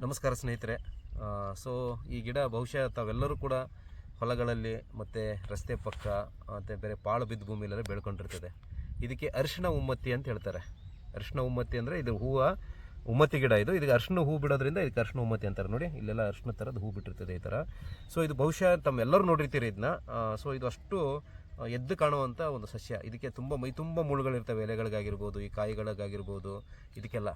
ನಮಸ್ಕಾರ ಸ್ನೇಹಿತರೆ. ಸೊ ಈ ಗಿಡ ಬಹುಶಃ ತಾವೆಲ್ಲರೂ ಕೂಡ ಹೊಲಗಳಲ್ಲಿ ಮತ್ತು ರಸ್ತೆ ಪಕ್ಕ ಮತ್ತು ಬೇರೆ ಪಾಳು ಬಿದ್ದ ಭೂಮಿಯಲ್ಲೆಲ್ಲ ಬೆಳ್ಕೊಂಡಿರ್ತದೆ. ಇದಕ್ಕೆ ಅರಿಶಿಣ ಉಮ್ಮತ್ತಿ ಅಂತ ಹೇಳ್ತಾರೆ. ಅರಿಶಿಣ ಉಮ್ಮತ್ತಿ ಅಂದರೆ ಇದು ಹೂವು ಉಮ್ಮತ್ತಿ ಗಿಡ. ಇದಕ್ಕೆ ಅರಿಶಿಣ ಹೂ ಬಿಡೋದ್ರಿಂದ ಇದಕ್ಕೆ ಅರಿಶಿಣ ಉಮ್ಮತ್ತಿ ಅಂತಾರೆ. ನೋಡಿ ಇಲ್ಲೆಲ್ಲ ಅರಿಶಿಣ ಥರದ್ದು ಹೂ ಬಿಟ್ಟಿರ್ತದೆ ಈ ಥರ. ಸೊ ಇದು ಬಹುಶಃ ತಮ್ಮೆಲ್ಲರೂ ನೋಡಿರ್ತೀರಿ ಇದನ್ನ. ಸೊ ಇದು ಅಷ್ಟು ಎದ್ದು ಕಾಣುವಂಥ ಒಂದು ಸಸ್ಯ. ಇದಕ್ಕೆ ಮೈ ತುಂಬ ಮುಳ್ಳುಗಳಿರ್ತವೆ, ಎಲೆಗಳಿಗಾಗಿರ್ಬೋದು, ಈ ಕಾಯಿಗಳಿಗಾಗಿರ್ಬೋದು, ಇದಕ್ಕೆಲ್ಲ.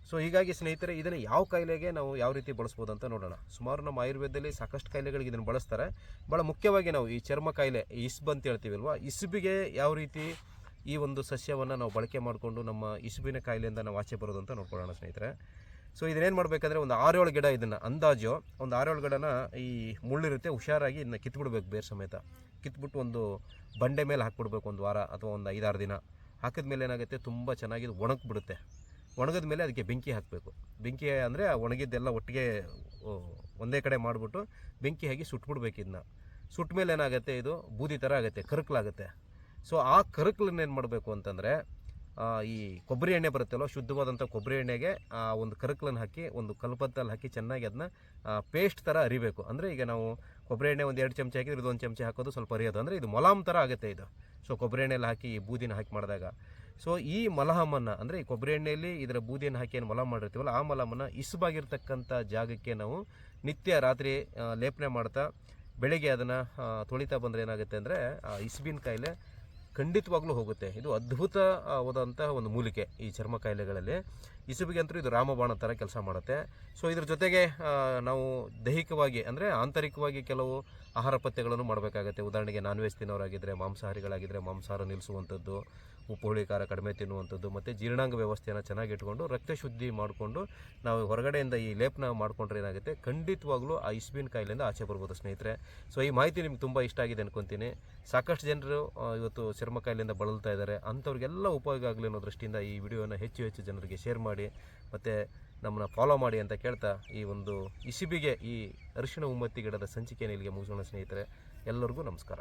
ಸೊ ಹೀಗಾಗಿ ಸ್ನೇಹಿತರೆ, ಇದನ್ನು ಯಾವ ಕಾಯಿಲೆಗೆ ನಾವು ಯಾವ ರೀತಿ ಬಳಸ್ಬೋದು ಅಂತ ನೋಡೋಣ. ಸುಮಾರು ನಮ್ಮ ಆಯುರ್ವೇದದಲ್ಲಿ ಸಾಕಷ್ಟು ಕಾಯಿಲೆಗಳಿಗೆ ಇದನ್ನು ಬಳಸ್ತಾರೆ. ಭಾಳ ಮುಖ್ಯವಾಗಿ ನಾವು ಈ ಚರ್ಮ ಕಾಯಿಲೆ, ಇಸ್ಬ್ ಅಂತ ಹೇಳ್ತೀವಲ್ವ, ಇಸ್ಬಿಗೆ ಯಾವ ರೀತಿ ಈ ಒಂದು ಸಸ್ಯವನ್ನು ನಾವು ಬಳಕೆ ಮಾಡಿಕೊಂಡು ನಮ್ಮ ಇಸ್ಬಿನ ಕಾಯಿಲೆಯಿಂದ ನಾವು ಆಚೆ ಬರೋದು ಅಂತ ನೋಡ್ಕೊಳ್ಳೋಣ ಸ್ನೇಹಿತರೆ. ಸೊ ಇದನ್ನೇನು ಮಾಡಬೇಕಂದ್ರೆ ಒಂದು 6-7 ಗಿಡ, ಇದನ್ನು ಅಂದಾಜು ಒಂದು 6-7 ಗಿಡನ ಈ ಮುಳ್ಳಿರುತ್ತೆ ಹುಷಾರಾಗಿ ಇದನ್ನ ಕಿತ್ಬಿಡ್ಬೇಕು, ಬೇರೆ ಸಮೇತ ಕಿತ್ಬಿಟ್ಟು ಒಂದು ಬಂಡೆ ಮೇಲೆ ಹಾಕ್ಬಿಡ್ಬೇಕು ಒಂದು ವಾರ ಅಥವಾ ಒಂದು 5-6 ದಿನ. ಹಾಕಿದ ಮೇಲೆ ಏನಾಗುತ್ತೆ, ತುಂಬ ಚೆನ್ನಾಗಿ ಒಣಗಿಬಿಡುತ್ತೆ. ಒಣಗಿದ ಮೇಲೆ ಅದಕ್ಕೆ ಬೆಂಕಿ ಹಾಕಬೇಕು. ಬೆಂಕಿ ಅಂದರೆ ಒಣಗಿದ್ದೆಲ್ಲ ಒಟ್ಟಿಗೆ ಒಂದೇ ಕಡೆ ಮಾಡಿಬಿಟ್ಟು ಬೆಂಕಿ ಹಾಕಿ ಸುಟ್ಬಿಡ್ಬೇಕು. ಇದನ್ನ ಸುಟ್ಟ ಮೇಲೆ ಏನಾಗುತ್ತೆ, ಇದು ಬೂದಿ ಥರ ಆಗುತ್ತೆ, ಕರಕಲಾಗುತ್ತೆ. ಸೊ ಆ ಕರಕಲನ್ನ ಏನು ಮಾಡಬೇಕು ಅಂತಂದರೆ, ಈ ಕೊಬ್ಬರಿ ಎಣ್ಣೆ ಬರುತ್ತಲ್ಲ, ಶುದ್ಧವಾದಂಥ ಕೊಬ್ಬರಿ ಎಣ್ಣೆಗೆ ಆ ಒಂದು ಕರಕಲನ್ನು ಹಾಕಿ ಒಂದು ಕಲ್ಪತ್ತಲ್ಲಿ ಹಾಕಿ ಚೆನ್ನಾಗಿ ಅದನ್ನ ಪೇಸ್ಟ್ ಥರ ಅರಿಬೇಕು. ಅಂದರೆ ಈಗ ನಾವು ಕೊಬ್ಬರಿ ಎಣ್ಣೆ ಒಂದು 2 ಚಮಚ ಹಾಕಿದ್ರೆ ಇದು 1 ಚಮಚ ಹಾಕೋದು, ಸ್ವಲ್ಪ ಅರಿಯೋದು. ಅಂದರೆ ಇದು ಮೊಲಾಮ್ ಥರ ಆಗುತ್ತೆ ಇದು. ಸೊ ಕೊಬ್ಬರಿ ಎಣ್ಣೆಯಲ್ಲಿ ಹಾಕಿ ಈ ಬೂದಿನ ಹಾಕಿ ಮಾಡಿದಾಗ, ಸೊ ಈ ಮಲಹಮನ್ನು ಅಂದರೆ ಈ ಕೊಬ್ಬರಿ ಎಣ್ಣೆಯಲ್ಲಿ ಇದರ ಬೂದಿಯನ್ನು ಹಾಕಿ ಏನು ಮಲಹಮ್ ಮಾಡಿರ್ತೀವಲ್ಲ, ಆ ಮಲಹಮನ್ನು ಇಸುಬಾಗಿರ್ತಕ್ಕಂಥ ಜಾಗಕ್ಕೆ ನಾವು ನಿತ್ಯ ರಾತ್ರಿ ಲೇಪನೆ ಮಾಡ್ತಾ ಬೆಳಗ್ಗೆ ಅದನ್ನು ತೊಳಿತಾ ಬಂದರೆ ಏನಾಗುತ್ತೆ ಅಂದರೆ ಆ ಇಸ್ಬಿನ ಕಾಯಿಲೆ ಖಂಡಿತವಾಗ್ಲೂ ಹೋಗುತ್ತೆ. ಇದು ಅದ್ಭುತವಾದಂತಹ ಒಂದು ಮೂಲಿಕೆ ಈ ಚರ್ಮ ಕಾಯಿಲೆಗಳಲ್ಲಿ. ಇಸುಬಿಗೆ ಅಂತೂ ಇದು ರಾಮಬಾಣ ಥರ ಕೆಲಸ ಮಾಡುತ್ತೆ. ಸೊ ಇದ್ರ ಜೊತೆಗೆ ನಾವು ದೈಹಿಕವಾಗಿ ಅಂದರೆ ಆಂತರಿಕವಾಗಿ ಕೆಲವು ಆಹಾರ ಪಥ್ಯಗಳನ್ನು ಮಾಡಬೇಕಾಗತ್ತೆ. ಉದಾಹರಣೆಗೆ ನಾನ್ ವೆಜ್ ತಿನ್ನೋರಾಗಿದ್ದರೆ, ಮಾಂಸಾಹಾರಿಗಳಾಗಿದ್ದರೆ ಮಾಂಸಾಹಾರ ನಿಲ್ಲಿಸುವಂಥದ್ದು, ಉಪ್ಪು ಹುಳಿ ಖಾರ ಕಡಿಮೆ ತಿನ್ನುವಂಥದ್ದು, ಮತ್ತು ಜೀರ್ಣಾಂಗ ವ್ಯವಸ್ಥೆಯನ್ನು ಚೆನ್ನಾಗಿ ಇಟ್ಕೊಂಡು ರಕ್ತ ಶುದ್ಧಿ ಮಾಡಿಕೊಂಡು ನಾವು ಹೊರಗಡೆಯಿಂದ ಈ ಲೇಪನ ಮಾಡಿಕೊಂಡ್ರೆ ಏನಾಗುತ್ತೆ, ಖಂಡಿತವಾಗ್ಲೂ ಆ ಇಸ್ಬಿನ ಕಾಯಿಲೆಯಿಂದ ಆಚೆ ಬರ್ಬೋದು ಸ್ನೇಹಿತರೆ. ಸೊ ಈ ಮಾಹಿತಿ ನಿಮ್ಗೆ ತುಂಬ ಇಷ್ಟ ಆಗಿದೆ ಅನ್ಕೊತೀನಿ. ಸಾಕಷ್ಟು ಜನರು ಇವತ್ತು ಚರ್ಮ ಕಾಯಿಲೆಯಿಂದ ಬಳಲ್ತಾ ಇದ್ದಾರೆ. ಅಂಥವ್ರಿಗೆಲ್ಲ ಉಪಯೋಗ ಆಗಲಿ ಅನ್ನೋ ದೃಷ್ಟಿಯಿಂದ ಈ ವಿಡಿಯೋನ ಹೆಚ್ಚು ಜನರಿಗೆ ಶೇರ್ ಮಾಡಿ ಮತ್ತು ನಮ್ಮನ್ನು ಫಾಲೋ ಮಾಡಿ ಅಂತ ಕೇಳ್ತಾ, ಈ ಒಂದು ಇಸಿಬಿಗೆ ಈ ಅರಿಶಿಣ ಉಮ್ಮತ್ತಿ ಗಿಡದ ಸಂಚಿಕೆಯನ್ನು ಇಲ್ಲಿಗೆ ಮುಗಿಸೋಣ ಸ್ನೇಹಿತರೆ. ಎಲ್ಲರಿಗೂ ನಮಸ್ಕಾರ.